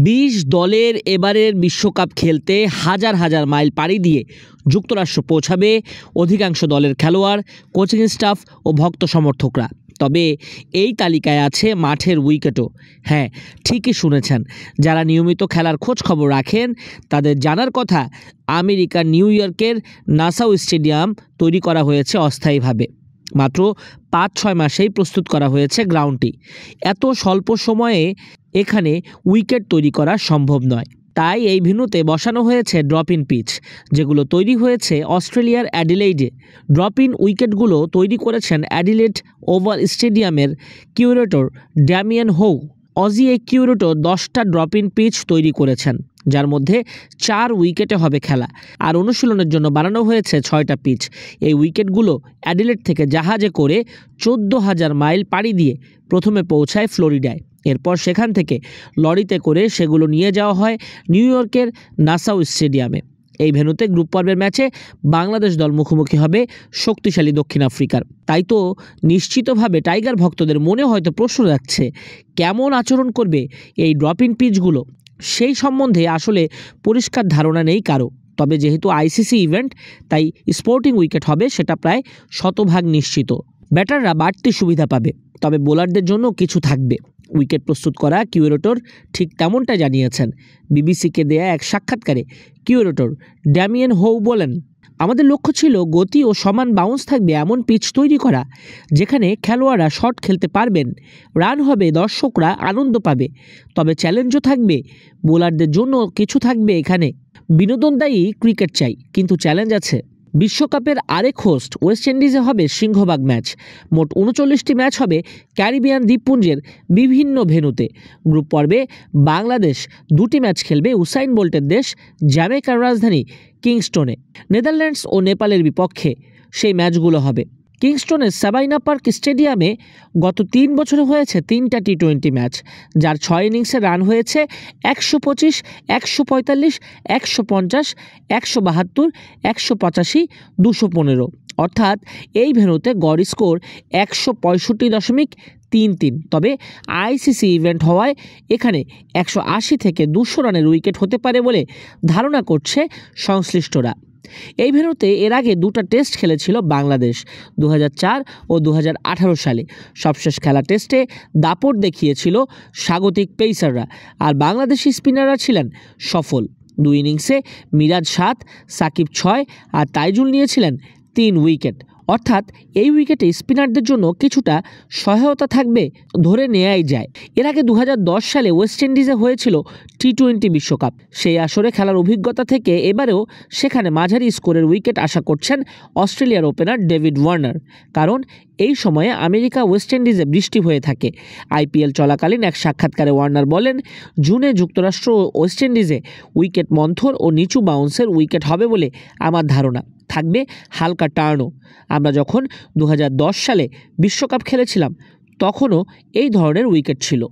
২০ দলের এবারের বিশ্বকাপ খেলতে হাজার হাজার মাইল পাড়ি দিয়ে যুক্তরাষ্ট্র পৌঁছাবে অধিকাংশ দলের খেলোয়াড়, কোচিং স্টাফ ও ভক্ত সমর্থকরা। তবে এই তালিকায় আছে মাঠের উইকেটও। হ্যাঁ, ঠিকই শুনেছেন, যারা নিয়মিত খেলার খোঁজ খবর রাখেন তাদের জানার কথা, আমেরিকার নিউ ইয়র্কের নাসাউ স্টেডিয়াম তৈরি করা হয়েছে অস্থায়ীভাবে। মাত্র ৫-৬ মাসেই প্রস্তুত করা হয়েছে গ্রাউন্ডটি। এত স্বল্প সময়ে এখানে উইকেট তৈরি করা সম্ভব নয়, তাই এই ভেন্যুতে বসানো হয়েছে ড্রপ ইন পিচ, যেগুলো তৈরি হয়েছে অস্ট্রেলিয়ার অ্যাডিলেইডে। ড্রপ ইন উইকেটগুলো তৈরি করেছেন অ্যাডিলেড ওভাল স্টেডিয়ামের কিউরেটর ড্যামিয়ান হোউ। অজি এই কিউরেটর 10টা ড্রপ ইন পিচ তৈরি করেছেন, যার মধ্যে 4 উইকেটে হবে খেলা, আর অনুশীলনের জন্য বানানো হয়েছে 6টা পিচ। এই উইকেটগুলো অ্যাডিলেড থেকে জাহাজে করে 14,000 মাইল পাড়ি দিয়ে প্রথমে পৌঁছায় ফ্লোরিডায়। এরপর সেখান থেকে লরিতে করে সেগুলো নিয়ে যাওয়া হয় নিউ ইয়র্কের নাসাউ স্টেডিয়ামে। এই ভেন্যুতে গ্রুপ পর্বের ম্যাচে বাংলাদেশ দল মুখোমুখি হবে শক্তিশালী দক্ষিণ আফ্রিকার। তাই তো নিশ্চিতভাবে টাইগার ভক্তদের মনে হয়তো প্রশ্ন রাখছে, কেমন আচরণ করবে এই ড্রপ ইন পিচগুলো। সেই সম্বন্ধে আসলে পরিষ্কার ধারণা নেই কারো। তবে যেহেতু আইসিসি ইভেন্ট, তাই স্পোর্টিং উইকেট হবে সেটা প্রায় 100% নিশ্চিত। ব্যাটাররা বাড়তি সুবিধা পাবে, তবে বোলারদের জন্য কিছু থাকবে। উইকেট প্রস্তুত করা কিউরেটর ঠিক তেমনটাই জানিয়েছেন। বিবিসিকে দেয়া এক সাক্ষাৎকারে কিউরেটর ড্যামিয়ান হোউ বলেন, আমাদের লক্ষ্য ছিল গতি ও সমান বাউন্স থাকবে এমন পিচ তৈরি করা, যেখানে খেলোয়াড়রা শট খেলতে পারবেন, রান হবে, দর্শকরা আনন্দ পাবে। তবে চ্যালেঞ্জও থাকবে, বোলারদের জন্য কিছু থাকবে। এখানে বিনোদনদায়ী ক্রিকেট চাই, কিন্তু চ্যালেঞ্জ আছে। বিশ্বকাপের আরেক হোস্ট ওয়েস্ট ইন্ডিজে হবে সিংহভাগ ম্যাচ। মোট 39টি ম্যাচ হবে ক্যারিবিয়ান দ্বীপপুঞ্জের বিভিন্ন ভেন্যুতে। গ্রুপ পর্বে বাংলাদেশ 2টি ম্যাচ খেলবে উসাইন বোল্টের দেশ জ্যামাইকার রাজধানী কিংস্টনে। নেদারল্যান্ডস ও নেপালের বিপক্ষে সেই ম্যাচগুলো হবে। কিংস্টনের সাবাইনা পার্ক স্টেডিয়ামে গত 3 বছরে হয়েছে 3টা টি-20 ম্যাচ, যার 6 ইনিংসে রান হয়েছে 125, 145, 150, 172, 185, 215। অর্থাৎ এই ভেন্যুতে গড় স্কোর 165.33। তবে আইসিসি ইভেন্ট হওয়ায় এখানে 180 থেকে 200 রানের উইকেট হতে পারে বলে ধারণা করছে সংশ্লিষ্টরা। এই ভেন্যুতে এর আগে 2টা টেস্ট খেলেছিল বাংলাদেশ, 2004 ও 2018 সালে। সবশেষ খেলা টেস্টে দাপট দেখিয়েছিল স্বাগতিক পেসাররা, আর বাংলাদেশি স্পিনাররা ছিলেন সফল। 2 ইনিংসে মিরাজ 7, সাকিব 6 আর তাইজুল নিয়েছিলেন 3 উইকেট। অর্থাৎ এই উইকেটে স্পিনারদের জন্য কিছুটা সহায়তা থাকবে ধরে নেওয়াই যায়। এর আগে 2010 সালে ওয়েস্ট ইন্ডিজে হয়েছিল টি-20 বিশ্বকাপ। সেই আসরে খেলার অভিজ্ঞতা থেকে এবারেও সেখানে মাঝারি স্কোরের উইকেট আশা করছেন অস্ট্রেলিয়ার ওপেনার ডেভিড ওয়ার্নার, কারণ এই সময়ে আমেরিকা ওয়েস্ট ইন্ডিজে বৃষ্টি হয়ে থাকে। আইপিএল চলাকালীন এক সাক্ষাৎকারে ওয়ার্নার বলেন, জুনে যুক্তরাষ্ট্র ও ওয়েস্ট ইন্ডিজে উইকেট মন্থর ও নিচু বাউন্সের উইকেট হবে বলে আমার ধারণা। থাকবে হালকা টার্নও। আমরা যখন 2010 সালে বিশ্বকাপ খেলেছিলাম তখনও এই ধরনের উইকেট ছিল।